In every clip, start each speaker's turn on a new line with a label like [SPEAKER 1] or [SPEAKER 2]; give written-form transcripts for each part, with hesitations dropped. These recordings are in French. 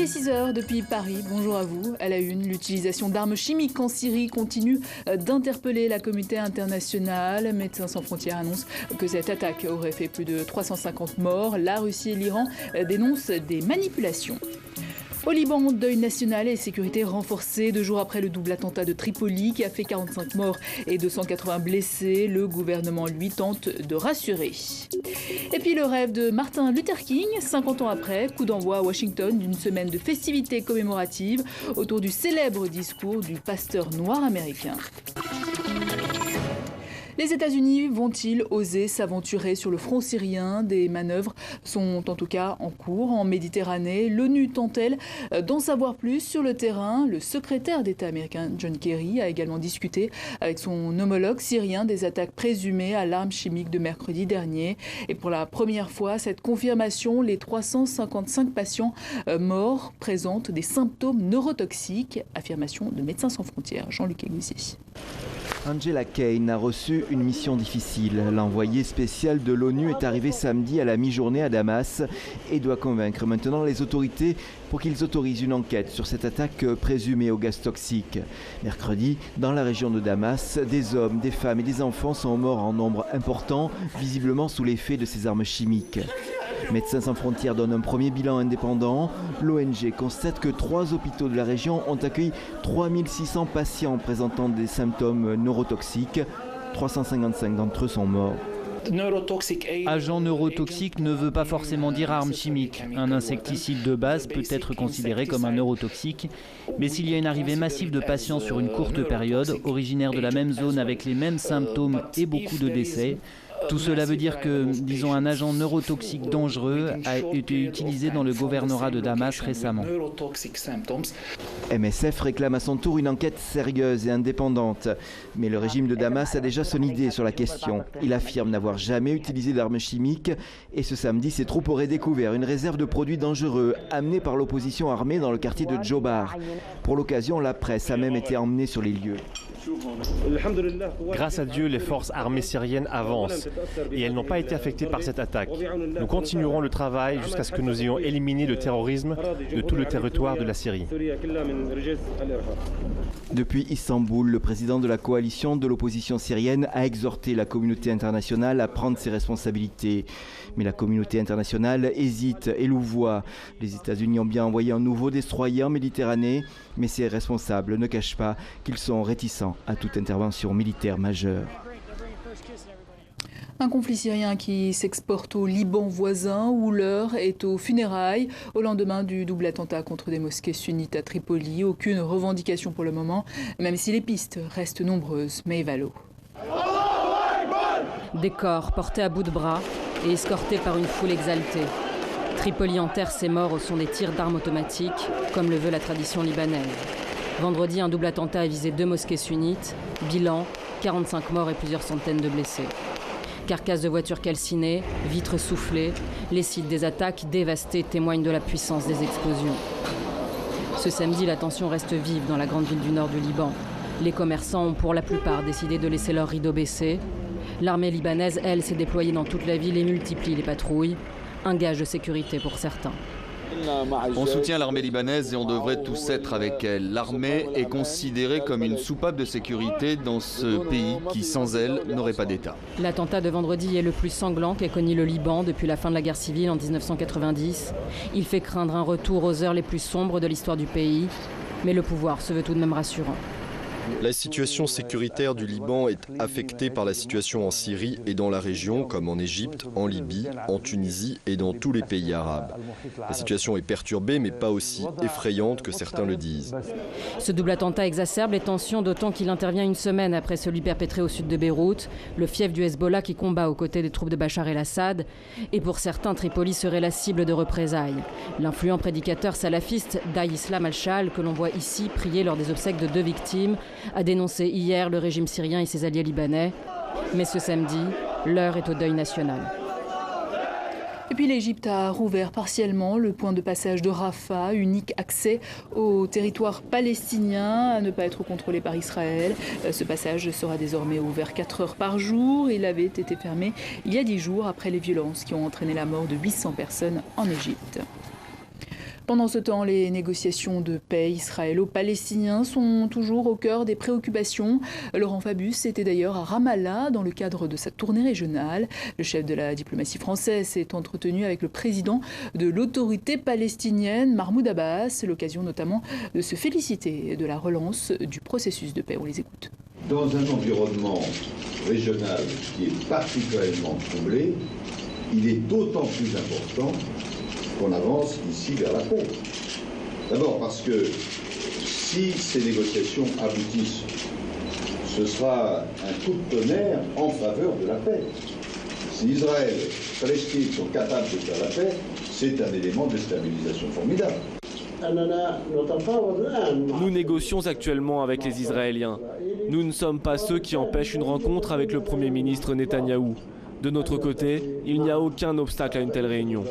[SPEAKER 1] Il est 6h depuis Paris, bonjour à vous. À la une, l'utilisation d'armes chimiques en Syrie continue d'interpeller la communauté internationale. Médecins sans frontières annonce que cette attaque aurait fait plus de 350 morts. La Russie et l'Iran dénoncent des manipulations. Au Liban, deuil national et sécurité renforcée 2 jours après le double attentat de Tripoli qui a fait 45 morts et 280 blessés. Le gouvernement, lui, tente de rassurer. Et puis le rêve de Martin Luther King, 50 ans après, coup d'envoi à Washington d'une semaine de festivités commémoratives autour du célèbre discours du pasteur noir américain. Les États-Unis vont-ils oser s'aventurer sur le front syrien? Des manœuvres sont en tout cas en cours en Méditerranée. L'ONU tente-t-elle d'en savoir plus sur le terrain? Le secrétaire d'État américain John Kerry a également discuté avec son homologue syrien des attaques présumées à l'arme chimique de mercredi dernier. Et pour la première fois, cette confirmation, les 355 patients morts présentent des symptômes neurotoxiques. Affirmation de Médecins sans frontières. Jean-Luc Egoussi.
[SPEAKER 2] Angela Kane a reçu une mission difficile. L'envoyé spécial de l'ONU est arrivé samedi à la mi-journée à Damas et doit convaincre maintenant les autorités pour qu'ils autorisent une enquête sur cette attaque présumée au gaz toxique. Mercredi, dans la région de Damas, des hommes, des femmes et des enfants sont morts en nombre important, visiblement sous l'effet de ces armes chimiques. Médecins sans frontières donne un premier bilan indépendant. L'ONG constate que 3 hôpitaux de la région ont accueilli 3600 patients présentant des symptômes neurotoxiques. 355 d'entre eux sont morts.
[SPEAKER 3] Agent neurotoxique ne veut pas forcément dire arme chimique. Un insecticide de base peut être considéré comme un neurotoxique, mais s'il y a une arrivée massive de patients sur une courte période, originaires de la même zone avec les mêmes symptômes et beaucoup de décès, tout cela veut dire que, disons, un agent neurotoxique dangereux a été utilisé dans le gouvernorat de Damas récemment.
[SPEAKER 2] MSF réclame à son tour une enquête sérieuse et indépendante. Mais le régime de Damas a déjà son idée sur la question. Il affirme n'avoir jamais utilisé d'armes chimiques et ce samedi, ses troupes auraient découvert une réserve de produits dangereux amenée par l'opposition armée dans le quartier de Djobar. Pour l'occasion, la presse a même été emmenée sur les lieux.
[SPEAKER 4] Grâce à Dieu, les forces armées syriennes avancent et elles n'ont pas été affectées par cette attaque. Nous continuerons le travail jusqu'à ce que nous ayons éliminé le terrorisme de tout le territoire de la Syrie.
[SPEAKER 2] Depuis Istanbul, le président de la coalition de l'opposition syrienne a exhorté la communauté internationale à prendre ses responsabilités. Mais la communauté internationale hésite et louvoie. Les États-Unis ont bien envoyé un nouveau destroyer en Méditerranée, mais ces responsables ne cachent pas qu'ils sont réticents à toute intervention militaire majeure.
[SPEAKER 1] Un conflit syrien qui s'exporte au Liban voisin où l'heure est aux funérailles au lendemain du double attentat contre des mosquées sunnites à Tripoli. Aucune revendication pour le moment, même si les pistes restent nombreuses. Maïvalo.
[SPEAKER 5] Des corps portés à bout de bras et escortés par une foule exaltée. Tripoli enterre ses morts au son des tirs d'armes automatiques, comme le veut la tradition libanaise. Vendredi, un double attentat a visé 2 mosquées sunnites. Bilan, 45 morts et plusieurs centaines de blessés. Carcasses de voitures calcinées, vitres soufflées, les sites des attaques dévastés témoignent de la puissance des explosions. Ce samedi, la tension reste vive dans la grande ville du nord du Liban. Les commerçants ont pour la plupart décidé de laisser leurs rideaux baissés. L'armée libanaise, elle, s'est déployée dans toute la ville et multiplie les patrouilles. Un gage de sécurité pour certains.
[SPEAKER 6] On soutient l'armée libanaise et on devrait tous être avec elle. L'armée est considérée comme une soupape de sécurité dans ce pays qui, sans elle, n'aurait pas d'État.
[SPEAKER 5] L'attentat de vendredi est le plus sanglant qu'ait connu le Liban depuis la fin de la guerre civile en 1990. Il fait craindre un retour aux heures les plus sombres de l'histoire du pays. Mais le pouvoir se veut tout de même rassurant.
[SPEAKER 7] La situation sécuritaire du Liban est affectée par la situation en Syrie et dans la région, comme en Égypte, en Libye, en Tunisie et dans tous les pays arabes. La situation est perturbée, mais pas aussi effrayante que certains le disent.
[SPEAKER 5] Ce double attentat exacerbe les tensions, d'autant qu'il intervient une semaine après celui perpétré au sud de Beyrouth, le fief du Hezbollah qui combat aux côtés des troupes de Bachar el-Assad. Et pour certains, Tripoli serait la cible de représailles. L'influent prédicateur salafiste Daï Islam al-Shal, que l'on voit ici prier lors des obsèques de 2 victimes, a dénoncé hier le régime syrien et ses alliés libanais. Mais ce samedi, l'heure est au deuil national.
[SPEAKER 1] Et puis l'Égypte a rouvert partiellement le point de passage de Rafah, unique accès au territoire palestinien à ne pas être contrôlé par Israël. Ce passage sera désormais ouvert 4 heures par jour. Il avait été fermé il y a 10 jours après les violences qui ont entraîné la mort de 800 personnes en Égypte. Pendant ce temps, les négociations de paix israélo-palestiniens sont toujours au cœur des préoccupations. Laurent Fabius était d'ailleurs à Ramallah dans le cadre de sa tournée régionale. Le chef de la diplomatie française s'est entretenu avec le président de l'autorité palestinienne, Mahmoud Abbas, l'occasion notamment de se féliciter de la relance du processus de paix. On les écoute.
[SPEAKER 8] Dans un environnement régional qui est particulièrement troublé, il est d'autant plus important qu'on avance ici vers la paix. D'abord parce que si ces négociations aboutissent, ce sera un coup de tonnerre en faveur de la paix. Si Israël et Palestine sont capables de faire la paix, c'est un élément de stabilisation formidable.
[SPEAKER 9] Nous négocions actuellement avec les Israéliens. Nous ne sommes pas ceux qui empêchent une rencontre avec le Premier ministre Netanyahou. De notre côté, il n'y a aucun obstacle à une telle réunion.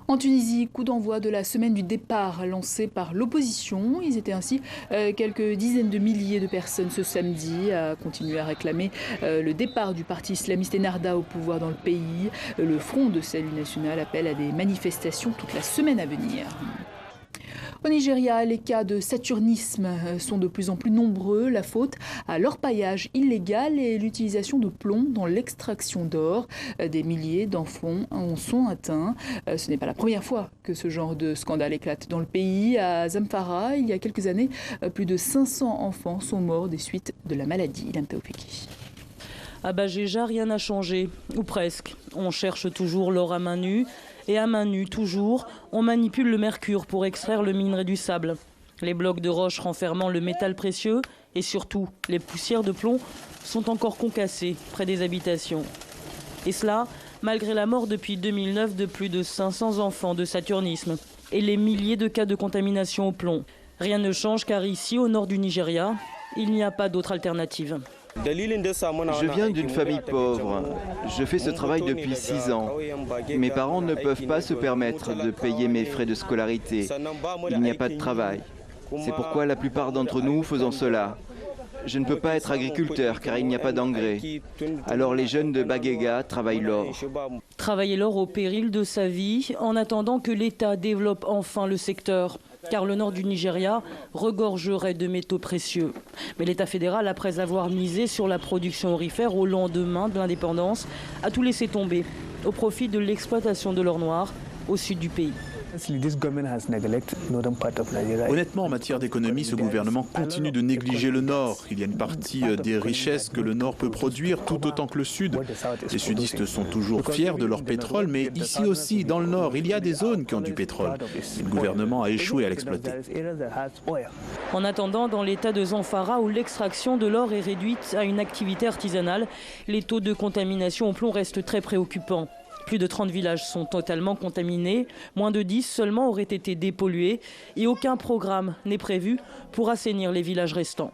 [SPEAKER 1] En Tunisie, coup d'envoi de la semaine du départ lancée par l'opposition. Ils étaient ainsi quelques dizaines de milliers de personnes ce samedi à continuer à réclamer le départ du parti islamiste Ennahda au pouvoir dans le pays. Le Front de Salut National appelle à des manifestations toute la semaine à venir. Au Nigeria, les cas de saturnisme sont de plus en plus nombreux. La faute à l'orpaillage illégal et l'utilisation de plomb dans l'extraction d'or. Des milliers d'enfants en sont atteints. Ce n'est pas la première fois que ce genre de scandale éclate dans le pays. À Zamfara, il y a quelques années, plus de 500 enfants sont morts des suites de la maladie. Ilan Taoufiki.
[SPEAKER 10] À Bajéja, rien n'a changé, ou presque. On cherche toujours l'or à main nue. Et à main nue, toujours, on manipule le mercure pour extraire le minerai du sable. Les blocs de roche renfermant le métal précieux et surtout les poussières de plomb sont encore concassés près des habitations. Et cela, malgré la mort depuis 2009 de plus de 500 enfants de saturnisme et les milliers de cas de contamination au plomb. Rien ne change car ici, au nord du Nigeria, il n'y a pas d'autre alternative.
[SPEAKER 2] Je viens d'une famille pauvre. Je fais ce travail depuis 6 ans. Mes parents ne peuvent pas se permettre de payer mes frais de scolarité. Il n'y a pas de travail. C'est pourquoi la plupart d'entre nous faisons cela. Je ne peux pas être agriculteur car il n'y a pas d'engrais. Alors les jeunes de Bagega travaillent l'or.
[SPEAKER 10] Travailler l'or au péril de sa vie en attendant que l'État développe enfin le secteur. Car le nord du Nigeria regorgerait de métaux précieux. Mais l'État fédéral, après avoir misé sur la production aurifère au lendemain de l'indépendance, a tout laissé tomber au profit de l'exploitation de l'or noir au sud du pays.
[SPEAKER 11] Honnêtement, en matière d'économie, ce gouvernement continue de négliger le Nord. Il y a une partie des richesses que le Nord peut produire tout autant que le Sud. Les sudistes sont toujours fiers de leur pétrole, mais ici aussi, dans le Nord, il y a des zones qui ont du pétrole. Et le gouvernement a échoué à l'exploiter.
[SPEAKER 10] En attendant, dans l'état de Zamfara, où l'extraction de l'or est réduite à une activité artisanale, les taux de contamination au plomb restent très préoccupants. Plus de 30 villages sont totalement contaminés, moins de 10 seulement auraient été dépollués et aucun programme n'est prévu pour assainir les villages restants.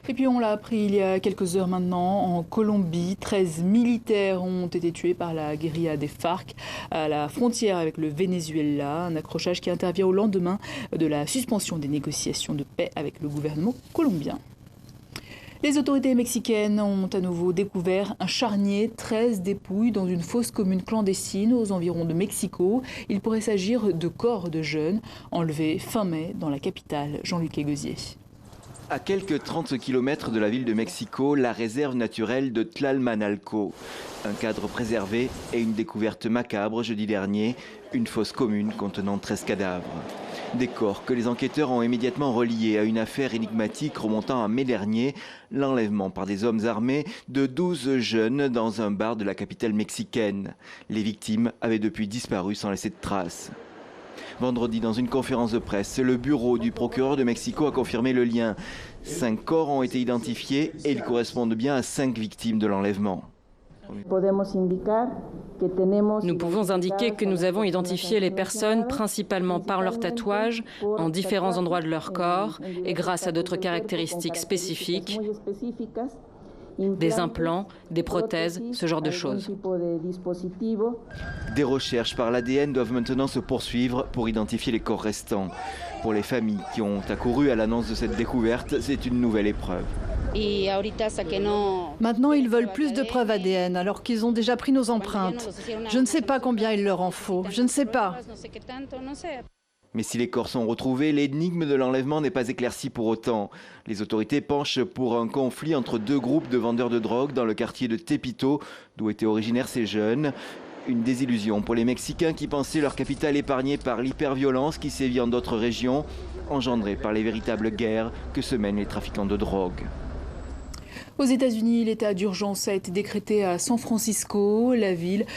[SPEAKER 1] Et puis on l'a appris il y a quelques heures maintenant, en Colombie, 13 militaires ont été tués par la guérilla des FARC à la frontière avec le Venezuela, un accrochage qui intervient au lendemain de la suspension des négociations de paix avec le gouvernement colombien. Les autorités mexicaines ont à nouveau découvert un charnier, 13 dépouilles dans une fosse commune clandestine aux environs de Mexico. Il pourrait s'agir de corps de jeunes enlevés fin mai dans la capitale. Jean-Luc Eguezier.
[SPEAKER 2] À quelques 30 km de la ville de Mexico, la réserve naturelle de Tlalmanalco. Un cadre préservé et une découverte macabre jeudi dernier, une fosse commune contenant 13 cadavres. Des corps que les enquêteurs ont immédiatement reliés à une affaire énigmatique remontant à mai dernier, l'enlèvement par des hommes armés de 12 jeunes dans un bar de la capitale mexicaine. Les victimes avaient depuis disparu sans laisser de traces. Vendredi, dans une conférence de presse, le bureau du procureur de Mexico a confirmé le lien. 5 corps ont été identifiés et ils correspondent bien à 5 victimes de l'enlèvement.
[SPEAKER 5] Nous pouvons indiquer que nous avons identifié les personnes principalement par leurs tatouages en différents endroits de leur corps et grâce à d'autres caractéristiques spécifiques, des implants, des prothèses, ce genre de choses.
[SPEAKER 2] Des recherches par l'ADN doivent maintenant se poursuivre pour identifier les corps restants. Pour les familles qui ont accouru à l'annonce de cette découverte, c'est une nouvelle épreuve.
[SPEAKER 12] Maintenant, ils veulent plus de preuves ADN, alors qu'ils ont déjà pris nos empreintes. Je ne sais pas combien il leur en faut. Je ne sais pas.
[SPEAKER 2] Mais si les corps sont retrouvés, l'énigme de l'enlèvement n'est pas éclaircie pour autant. Les autorités penchent pour un conflit entre deux groupes de vendeurs de drogue dans le quartier de Tepito, d'où étaient originaires ces jeunes. Une désillusion pour les Mexicains qui pensaient leur capitale épargnée par l'hyperviolence qui sévit en d'autres régions, engendrée par les véritables guerres que se mènent les trafiquants de drogue.
[SPEAKER 1] Aux États-Unis, l'état d'urgence a été décrété à San Francisco. La ville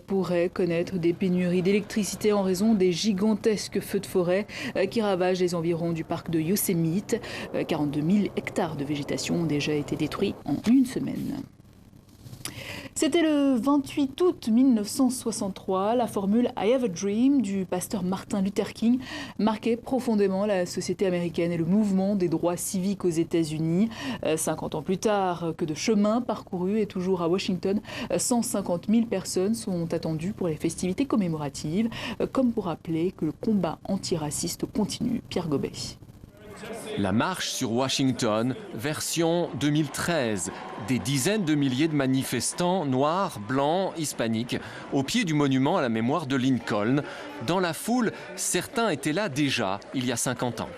[SPEAKER 1] pourrait connaître des pénuries d'électricité en raison des gigantesques feux de forêt qui ravagent les environs du parc de Yosemite. 42 000 hectares de végétation ont déjà été détruits en une semaine. C'était le 28 août 1963. La formule « I have a dream » du pasteur Martin Luther King marquait profondément la société américaine et le mouvement des droits civiques aux États-Unis. 50 ans plus tard, que de chemin parcouru et toujours à Washington, 150 000 personnes sont attendues pour les festivités commémoratives, comme pour rappeler que le combat antiraciste continue. Pierre Gobet.
[SPEAKER 13] La marche sur Washington, version 2013. Des dizaines de milliers de manifestants noirs, blancs, hispaniques, au pied du monument à la mémoire de Lincoln. Dans la foule, certains étaient là déjà, il y a 50 ans.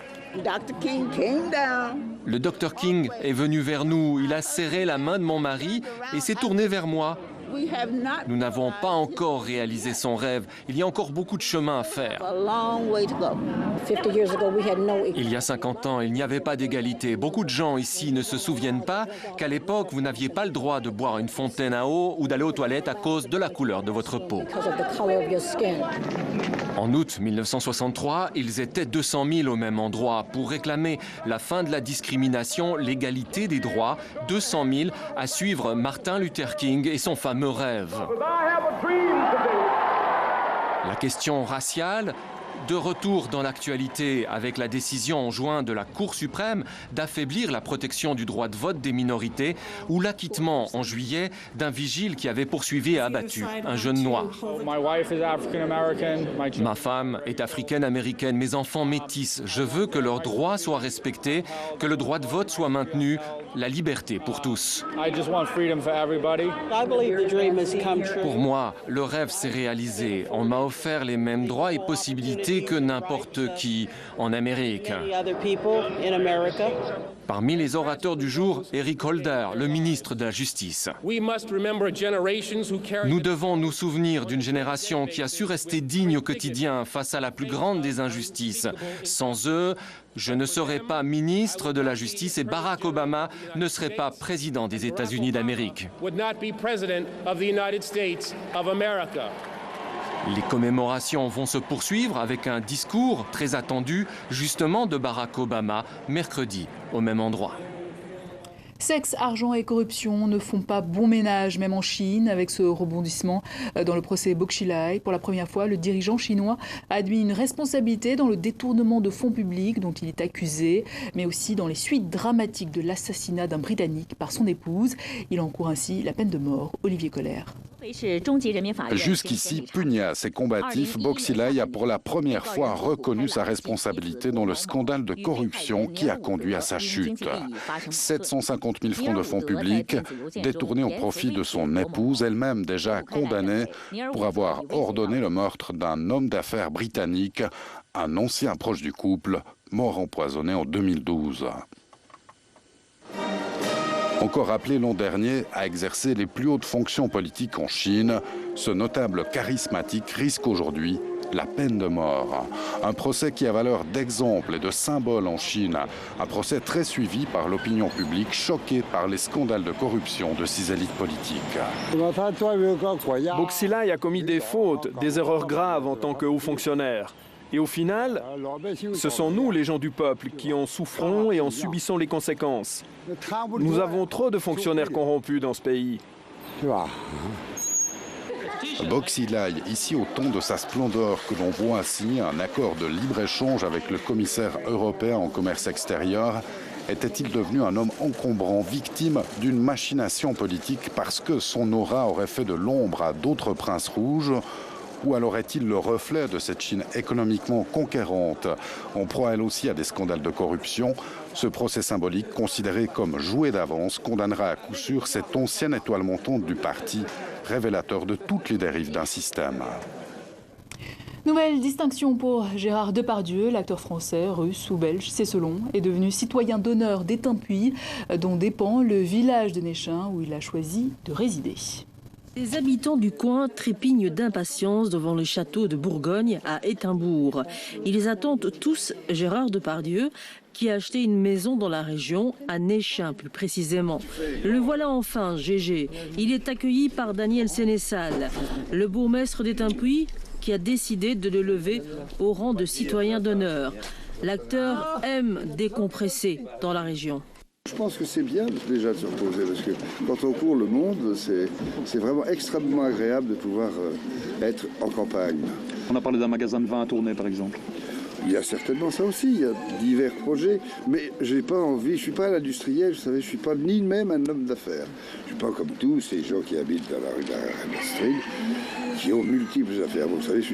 [SPEAKER 13] Le Dr King est venu vers nous, il a serré la main de mon mari et s'est tourné vers moi. Nous n'avons pas encore réalisé son rêve. Il y a encore beaucoup de chemin à faire. Il y a 50 ans, il n'y avait pas d'égalité. Beaucoup de gens ici ne se souviennent pas qu'à l'époque, vous n'aviez pas le droit de boire une fontaine à eau ou d'aller aux toilettes à cause de la couleur de votre peau. En août 1963, ils étaient 200 000 au même endroit pour réclamer la fin de la discrimination, l'égalité des droits. 200 000 à suivre Martin Luther King et son fameux rêve. La question raciale, de retour dans l'actualité avec la décision en juin de la Cour suprême d'affaiblir la protection du droit de vote des minorités ou l'acquittement en juillet d'un vigile qui avait poursuivi et abattu un jeune noir. Ma femme est africaine-américaine, mes enfants métis. Je veux que leurs droits soient respectés, que le droit de vote soit maintenu, la liberté pour tous. Pour moi, le rêve s'est réalisé. On m'a offert les mêmes droits et possibilités que n'importe qui en Amérique. Parmi les orateurs du jour, Eric Holder, le ministre de la Justice. Nous devons nous souvenir d'une génération qui a su rester digne au quotidien face à la plus grande des injustices. Sans eux, je ne serais pas ministre de la Justice et Barack Obama ne serait pas président des États-Unis d'Amérique. Les commémorations vont se poursuivre avec un discours très attendu, justement de Barack Obama, mercredi, au même endroit.
[SPEAKER 1] Sexe, argent et corruption ne font pas bon ménage, même en Chine, avec ce rebondissement dans le procès Bo Xilai. Pour la première fois, le dirigeant chinois a admis une responsabilité dans le détournement de fonds publics dont il est accusé, mais aussi dans les suites dramatiques de l'assassinat d'un Britannique par son épouse. Il encourt ainsi la peine de mort. Olivier Colère.
[SPEAKER 14] Jusqu'ici pugnace et combatif, Bo Xilai a pour la première fois reconnu sa responsabilité dans le scandale de corruption qui a conduit à sa chute. 750 000 francs de fonds publics détournés au profit de son épouse, elle-même déjà condamnée pour avoir ordonné le meurtre d'un homme d'affaires britannique, un ancien proche du couple, mort empoisonné en 2012. Encore appelé l'an dernier à exercer les plus hautes fonctions politiques en Chine, ce notable charismatique risque aujourd'hui la peine de mort. Un procès qui a valeur d'exemple et de symbole en Chine. Un procès très suivi par l'opinion publique, choquée par les scandales de corruption de ses élites politiques.
[SPEAKER 15] Bo Xilai a commis des fautes, des erreurs graves en tant que haut fonctionnaire. Et au final, ce sont nous, les gens du peuple, qui en souffrons et en subissons les conséquences. Nous avons trop de fonctionnaires corrompus dans ce pays.
[SPEAKER 14] Bo Xilai, ici au ton de sa splendeur, que l'on voit signer un accord de libre-échange avec le commissaire européen en commerce extérieur, était-il devenu un homme encombrant, victime d'une machination politique parce que son aura aurait fait de l'ombre à d'autres princes rouges, Ou alors est-il le reflet de cette Chine économiquement conquérante, en proie elle aussi à des scandales de corruption? Ce procès symbolique, considéré comme joué d'avance, condamnera à coup sûr cette ancienne étoile montante du parti, révélateur de toutes les dérives d'un système.
[SPEAKER 1] Nouvelle distinction pour Gérard Depardieu, l'acteur français, russe ou belge, c'est selon, est devenu citoyen d'honneur d'Étainpuy, dont dépend le village de Néchin où il a choisi de résider.
[SPEAKER 16] Les habitants du coin trépignent d'impatience devant le château de Bourgogne à Étainbourg. Ils attendent tous Gérard Depardieu, qui a acheté une maison dans la région, à Néchin plus précisément. Le voilà enfin, Gégé. Il est accueilli par Daniel Sénessal, le bourgmestre d'Étainpuy, qui a décidé de le lever au rang de citoyen d'honneur. L'acteur aime décompresser dans la région.
[SPEAKER 17] Je pense que c'est bien déjà de se reposer parce que quand on court le monde, c'est vraiment extrêmement agréable de pouvoir être en campagne.
[SPEAKER 18] On a parlé d'un magasin de vin à Tournai par exemple.
[SPEAKER 17] Il y a certainement ça aussi, il y a divers projets, mais j'ai pas envie, je suis pas un industriel, vous savez, je suis pas ni même un homme d'affaires. Je suis pas comme tous ces gens qui habitent dans la rue d'Aristide, qui ont multiples affaires. Vous savez, je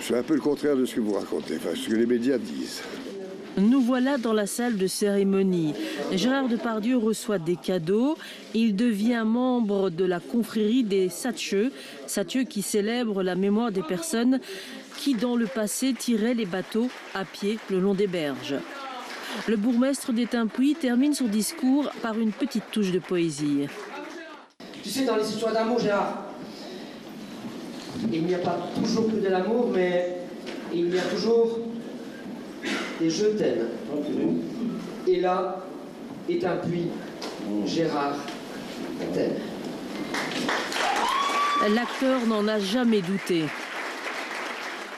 [SPEAKER 17] suis un peu le contraire de ce que vous racontez, enfin ce que les médias disent.
[SPEAKER 16] Nous voilà dans la salle de cérémonie. Gérard Depardieu reçoit des cadeaux. Il devient membre de la confrérie des Satcheux qui célèbre la mémoire des personnes qui, dans le passé, tiraient les bateaux à pied le long des berges. Le bourgmestre d'Étainpuy termine son discours par une petite touche de poésie.
[SPEAKER 19] Tu sais, dans les histoires d'amour, Gérard, il n'y a pas toujours que de l'amour, mais il y a toujours des je t'aime. Et là, Étainpuy, Gérard t'aime.
[SPEAKER 16] L'acteur n'en a jamais douté.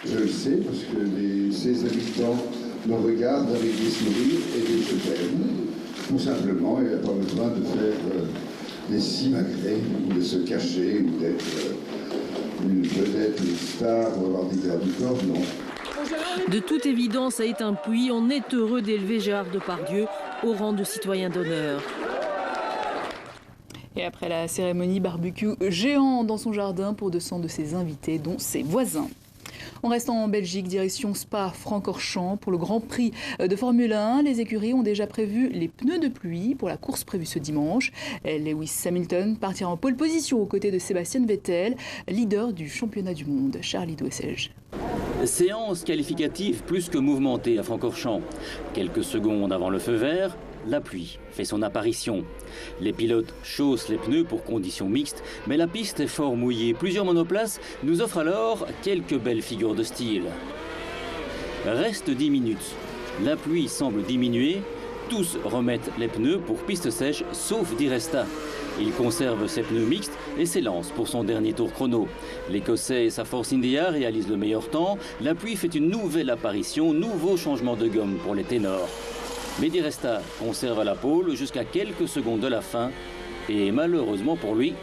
[SPEAKER 17] Je le sais parce que ces habitants me regardent avec des sourires et des je t'aime. Tout simplement, il n'y a pas besoin de faire des simagrées ou de se cacher ou d'être peut-être une star ou avoir des gardes du corps, non.
[SPEAKER 16] De toute évidence, à Étainpuy, on est heureux d'élever Gérard Depardieu au rang de citoyen d'honneur.
[SPEAKER 1] Et après la cérémonie, barbecue géant dans son jardin pour 200 de ses invités, dont ses voisins. On reste en Belgique, direction Spa-Francorchamps pour le Grand Prix de Formule 1. Les écuries ont déjà prévu les pneus de pluie pour la course prévue ce dimanche. Lewis Hamilton partira en pole position aux côtés de Sébastien Vettel, leader du championnat du monde. Charlie Douessège.
[SPEAKER 20] Séance qualificative plus que mouvementée à Francorchamps. Quelques secondes avant le feu vert, la pluie fait son apparition. Les pilotes chaussent les pneus pour conditions mixtes, mais la piste est fort mouillée. Plusieurs monoplaces nous offrent alors quelques belles figures de style. Reste 10 minutes. La pluie semble diminuer. Tous remettent les pneus pour piste sèche, sauf Di Resta. Il conserve ses pneus mixtes et s'élance pour son dernier tour chrono. L'Écossais et sa Force India réalisent le meilleur temps. La pluie fait une nouvelle apparition, nouveau changement de gomme pour les ténors. Mais Di Resta conserve la pole jusqu'à quelques secondes de la fin. Et malheureusement pour lui,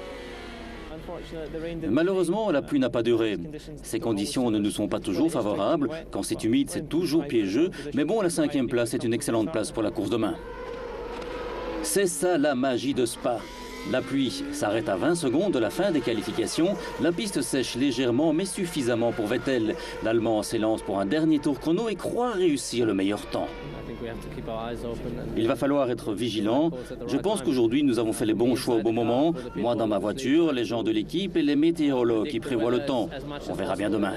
[SPEAKER 20] la pluie n'a pas duré. Ces conditions ne nous sont pas toujours favorables. Quand c'est humide, c'est toujours piégeux. Mais bon, la 5e place est une excellente place pour la course demain. C'est ça la magie de Spa. La pluie s'arrête à 20 secondes de la fin des qualifications. La piste sèche légèrement, mais suffisamment pour Vettel. L'Allemand s'élance pour un dernier tour chrono et croit réussir le meilleur temps. Il va falloir être vigilant. Je pense qu'aujourd'hui, nous avons fait les bons choix au bon moment. Moi dans ma voiture, les gens de l'équipe et les météorologues qui prévoient le temps. On verra bien demain.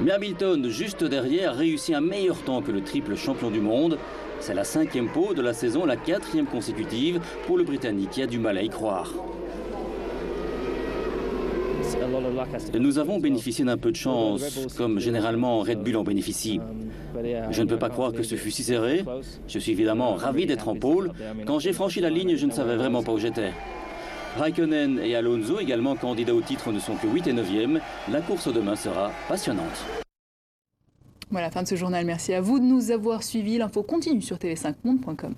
[SPEAKER 20] Mais Hamilton, juste derrière, a réussi un meilleur temps que le triple champion du monde. C'est la 5e pole de la saison, la 4e consécutive pour le Britannique qui a du mal à y croire. Nous avons bénéficié d'un peu de chance, comme généralement Red Bull en bénéficie. Je ne peux pas croire que ce fût si serré. Je suis évidemment ravi d'être en pole. Quand j'ai franchi la ligne, je ne savais vraiment pas où j'étais. Raikkonen et Alonso, également candidats au titre, ne sont que 8 et 9e. La course demain sera passionnante.
[SPEAKER 1] Voilà, fin de ce journal. Merci à vous de nous avoir suivis. L'info continue sur tv5monde.com.